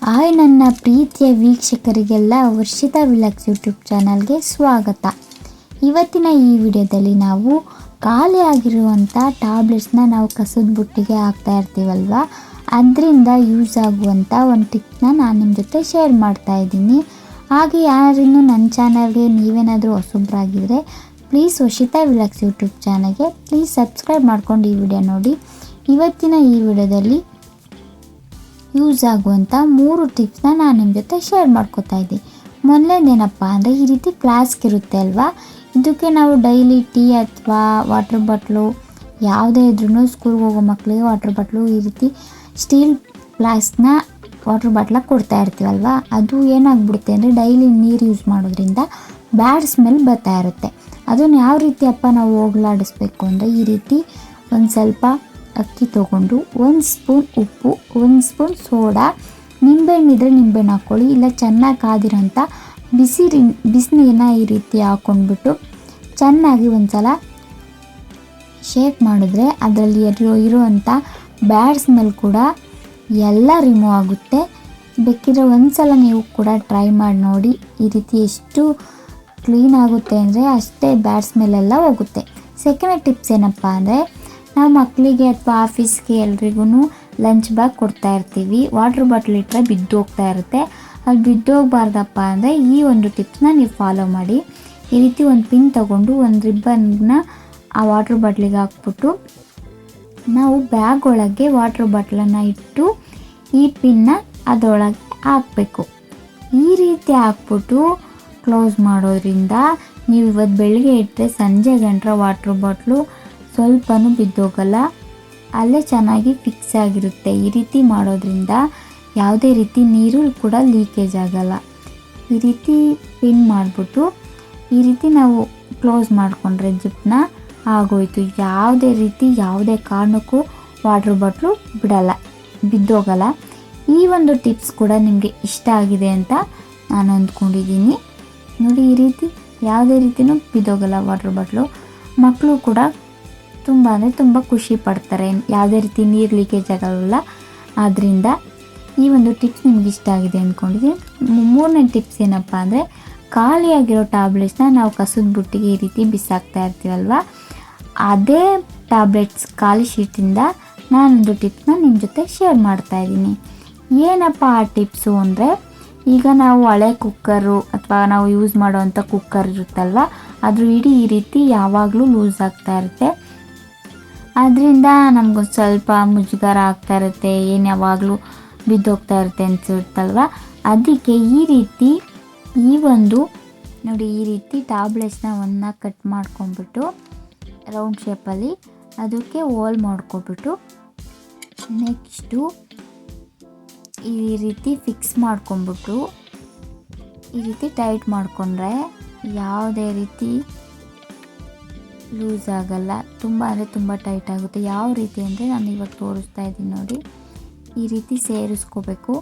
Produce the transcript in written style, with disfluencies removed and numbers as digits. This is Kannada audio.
ಹಾಯ್ ನನ್ನ ಪ್ರೀತಿಯ ವೀಕ್ಷಕರಿಗೆಲ್ಲ ವರ್ಷಿತಾ ವಿಲಾಗ್ಸ್ ಯೂಟ್ಯೂಬ್ ಚಾನಲ್ಗೆ ಸ್ವಾಗತ. ಇವತ್ತಿನ ಈ ವಿಡಿಯೋದಲ್ಲಿ ನಾವು ಖಾಲಿ ಆಗಿರುವಂಥ ಟ್ಯಾಬ್ಲೆಟ್ಸ್ನ ನಾವು ಕಸದ ಬುಟ್ಟಿಗೆ ಹಾಕ್ತಾ ಇರ್ತೀವಲ್ವ, ಅದರಿಂದ ಯೂಸ್ ಆಗುವಂಥ ಒಂದು ಟಿಪ್ಸ್ನ ನಾನು ನಿಮ್ಮ ಜೊತೆ ಶೇರ್ ಮಾಡ್ತಾ ಇದ್ದೀನಿ. ಹಾಗೆ ಯಾರಿನ್ನೂ ನನ್ನ ಚಾನಲ್ಗೆ ನೀವೇನಾದರೂ ಹೊಸಬ್ರಾಗಿದ್ದರೆ ಪ್ಲೀಸ್ ವರ್ಷಿತಾ ವಿಲಾಗ್ಸ್ ಯೂಟ್ಯೂಬ್ ಚಾನಲ್ಗೆ ಪ್ಲೀಸ್ ಸಬ್ಸ್ಕ್ರೈಬ್ ಮಾಡ್ಕೊಂಡು ಈ ವಿಡಿಯೋ ನೋಡಿ. ಇವತ್ತಿನ ಈ ವಿಡಿಯೋದಲ್ಲಿ ಯೂಸ್ ಆಗುವಂಥ 3 ಟಿಪ್ಸ್ನ ನಾನು ನಿಮ್ಮ ಜೊತೆ ಶೇರ್ ಮಾಡ್ಕೋತಾ ಇದ್ದೀನಿ. ಮೊದಲನೇದೇನಪ್ಪ ಅಂದರೆ, ಈ ರೀತಿ ಫ್ಲಾಸ್ಕ್ ಇರುತ್ತೆ ಅಲ್ವಾ, ಇದಕ್ಕೆ ನಾವು ಡೈಲಿ ಟೀ ಅಥವಾ ವಾಟರ್ ಬಾಟ್ಲು ಯಾವುದೇ ಇದ್ರೂ ಸ್ಕೂಲ್ಗೆ ಹೋಗೋ ಮಕ್ಕಳಿಗೆ ವಾಟರ್ ಬಾಟ್ಲು ಈ ರೀತಿ ಸ್ಟೀಲ್ ಫ್ಲಾಸ್ಕ್ನ ವಾಟರ್ ಬಾಟ್ಲಾಗಿ ಕೊಡ್ತಾ ಇರ್ತೀವಲ್ವ, ಅದು ಏನಾಗ್ಬಿಡುತ್ತೆ ಅಂದರೆ ಡೈಲಿ ನೀರು ಯೂಸ್ ಮಾಡೋದ್ರಿಂದ ಬ್ಯಾಡ್ ಸ್ಮೆಲ್ ಬರ್ತಾ ಇರುತ್ತೆ. ಅದನ್ನು ಯಾವ ರೀತಿ ನಾವು ಹೋಗಲಾಡಿಸ್ಬೇಕು ಅಂದರೆ, ಈ ರೀತಿ ಒಂದು ಸ್ವಲ್ಪ ಅಕ್ಕಿ ತೊಗೊಂಡು 1 ಸ್ಪೂನ್ ಉಪ್ಪು, 1 ಸ್ಪೂನ್ ಸೋಡಾ, ನಿಂಬೆಹಣ್ಣಿದ್ರೆ ನಿಂಬೆಹಣ್ಣು ಹಾಕ್ಕೊಳ್ಳಿ, ಇಲ್ಲ ಚೆನ್ನಾಗಿ ಕಾದಿರೋಂಥ ಬಿಸಿನೀರನ್ನ ಈ ರೀತಿ ಹಾಕ್ಕೊಂಡ್ಬಿಟ್ಟು ಚೆನ್ನಾಗಿ ಒಂದು ಸಲ ಶೇಕ್ ಮಾಡಿದ್ರೆ ಅದರಲ್ಲಿ ಇರುವಂಥ ಬ್ಯಾಡ್ ಸ್ಮೆಲ್ ಕೂಡ ಎಲ್ಲ ರಿಮೂವ್ ಆಗುತ್ತೆ. ಬೇಕಿದ್ರೆ ಒಂದು ಸಲ ನೀವು ಕೂಡ ಟ್ರೈ ಮಾಡಿ ನೋಡಿ. ಈ ರೀತಿ ಎಷ್ಟು ಕ್ಲೀನ್ ಆಗುತ್ತೆ ಅಂದರೆ ಅಷ್ಟೇ ಬ್ಯಾಡ್ ಸ್ಮೆಲ್ ಎಲ್ಲ ಹೋಗುತ್ತೆ. ಸೆಕೆಂಡ್ ಟಿಪ್ಸ್ ಏನಪ್ಪ ಅಂದರೆ, ನಾವು ಮಕ್ಕಳಿಗೆ ಅಥವಾ ಆಫೀಸ್ಗೆ ಎಲ್ರಿಗೂ ಲಂಚ್ ಬ್ಯಾಗ್ ಕೊಡ್ತಾ ಇರ್ತೀವಿ, ವಾಟ್ರ್ ಬಾಟ್ಲ್ ಇಟ್ಟರೆ ಬಿದ್ದು ಹೋಗ್ತಾ ಇರುತ್ತೆ. ಅದು ಬಿದ್ದೋಗ್ಬಾರ್ದಪ್ಪ ಅಂದರೆ ಈ ಒಂದು ಟಿಪ್ಸ್ನ ನೀವು ಫಾಲೋ ಮಾಡಿ. ಈ ರೀತಿ ಒಂದು ಪಿನ್ ತೊಗೊಂಡು ಒಂದು ರಿಬ್ಬನ್ನ ಆ ವಾಟ್ರ್ ಬಾಟ್ಲಿಗೆ ಹಾಕ್ಬಿಟ್ಟು ನಾವು ಬ್ಯಾಗ್ ಒಳಗೆ ವಾಟ್ರ್ ಬಾಟ್ಲನ್ನು ಇಟ್ಟು ಈ ಪಿನ್ನ ಅದರೊಳಗೆ ಹಾಕಬೇಕು. ಈ ರೀತಿ ಹಾಕ್ಬಿಟ್ಟು ಕ್ಲೋಸ್ ಮಾಡೋದ್ರಿಂದ ನೀವು ಇವತ್ತು ಬೆಳಗ್ಗೆ ಇಟ್ಟರೆ ಸಂಜೆ ಗಂಟೆ ವಾಟ್ರ್ ಬಾಟ್ಲು ಸ್ವಲ್ಪನೂ ಬಿದ್ದೋಗಲ್ಲ, ಅಲ್ಲೇ ಚೆನ್ನಾಗಿ ಫಿಕ್ಸ್ ಆಗಿರುತ್ತೆ. ಈ ರೀತಿ ಮಾಡೋದ್ರಿಂದ ಯಾವುದೇ ರೀತಿ ನೀರು ಕೂಡ ಲೀಕೇಜ್ ಆಗಲ್ಲ. ಈ ರೀತಿ ಪಿನ್ ಮಾಡಿಬಿಟ್ಟು ಈ ರೀತಿ ನಾವು ಕ್ಲೋಸ್ ಮಾಡಿಕೊಂಡ್ರೆ ಜಿಪ್ನ ಆಗೋಯ್ತು. ಯಾವುದೇ ಕಾರಣಕ್ಕೂ ವಾಟ್ರ್ ಬಾಟ್ಲು ಬಿದ್ದೋಗಲ್ಲ. ಈ ಒಂದು ಟಿಪ್ಸ್ ಕೂಡ ನಿಮಗೆ ಇಷ್ಟ ಆಗಿದೆ ಅಂತ ನಾನು ಅಂದ್ಕೊಂಡಿದ್ದೀನಿ. ನೋಡಿ, ಈ ರೀತಿ ಯಾವುದೇ ರೀತಿಯೂ ಬಿದ್ದೋಗಲ್ಲ ವಾಟ್ರ್ ಬಾಟ್ಲು. ಮಕ್ಕಳು ಕೂಡ ತುಂಬ ಖುಷಿ ಪಡ್ತಾರೆ, ಯಾವುದೇ ರೀತಿ ನೀರು ಲೀಕೇಜ್ ಆಗೋಲ್ಲ. ಆದ್ದರಿಂದ ಈ ಒಂದು ಟಿಪ್ಸ್ ನಿಮ್ಗೆ ಇಷ್ಟ ಆಗಿದೆ ಅಂದ್ಕೊಂಡಿದ್ದೀನಿ. 3ನೇ ಟಿಪ್ಸ್ ಏನಪ್ಪ ಅಂದರೆ, ಖಾಲಿಯಾಗಿರೋ ಟ್ಯಾಬ್ಲೆಟ್ಸ್ನ ನಾವು ಕಸದ ಬುಟ್ಟಿಗೆ ಈ ರೀತಿ ಬಿಸಾಕ್ತಾ ಇರ್ತೀವಲ್ವ, ಅದೇ ಟ್ಯಾಬ್ಲೆಟ್ಸ್ ಖಾಲಿ ಶೀಟಿಂದ ನಾನೊಂದು ಟಿಪ್ಸ್ನ ನಿಮ್ಮ ಜೊತೆ ಶೇರ್ ಮಾಡ್ತಾಯಿದ್ದೀನಿ. ಏನಪ್ಪ ಆ ಟಿಪ್ಸು ಅಂದರೆ, ಈಗ ನಾವು ಹಳೆ ಕುಕ್ಕರು ಅಥವಾ ನಾವು ಯೂಸ್ ಮಾಡೋವಂಥ ಕುಕ್ಕರ್ ಇರುತ್ತಲ್ವ, ಅದ್ರ ಇಡೀ ಈ ರೀತಿ ಯಾವಾಗಲೂ ಲೂಸ್ ಆಗ್ತಾ ಇರುತ್ತೆ. ಅದರಿಂದ ನಮಗೊಂದು ಸ್ವಲ್ಪ ಮುಜುಗರ ಆಗ್ತಾ ಇರುತ್ತೆ, ಏನು ಯಾವಾಗಲೂ ಬಿದ್ದೋಗ್ತಾ ಇರುತ್ತೆ ಅನಿಸುತ್ತಲ್ವ. ಅದಕ್ಕೆ ಈ ರೀತಿ ನೋಡಿ, ಈ ರೀತಿ ಟ್ಯಾಬ್ಲೆಟ್ಸ್ನ ಒಂದನ್ನ ಕಟ್ ಮಾಡ್ಕೊಂಬಿಟ್ಟು ರೌಂಡ್ ಶೇಪಲ್ಲಿ ಅದಕ್ಕೆ ಹೋಲ್ ಮಾಡ್ಕೊಬಿಟ್ಟು ನೆಕ್ಸ್ಟು ಈ ರೀತಿ ಫಿಕ್ಸ್ ಮಾಡ್ಕೊಂಬಿಟ್ಟು ಈ ರೀತಿ ಟೈಟ್ ಮಾಡಿಕೊಂಡ್ರೆ ಯಾವುದೇ ರೀತಿ ಲೂಸ್ ಆಗಲ್ಲ. ತುಂಬ ಟೈಟ್ ಆಗುತ್ತೆ. ಯಾವ ರೀತಿ ಅಂದರೆ ನಾನು ಇವಾಗ ತೋರಿಸ್ತಾ ಇದ್ದೀನಿ ನೋಡಿ, ಈ ರೀತಿ ಸೇರಿಸ್ಕೋಬೇಕು.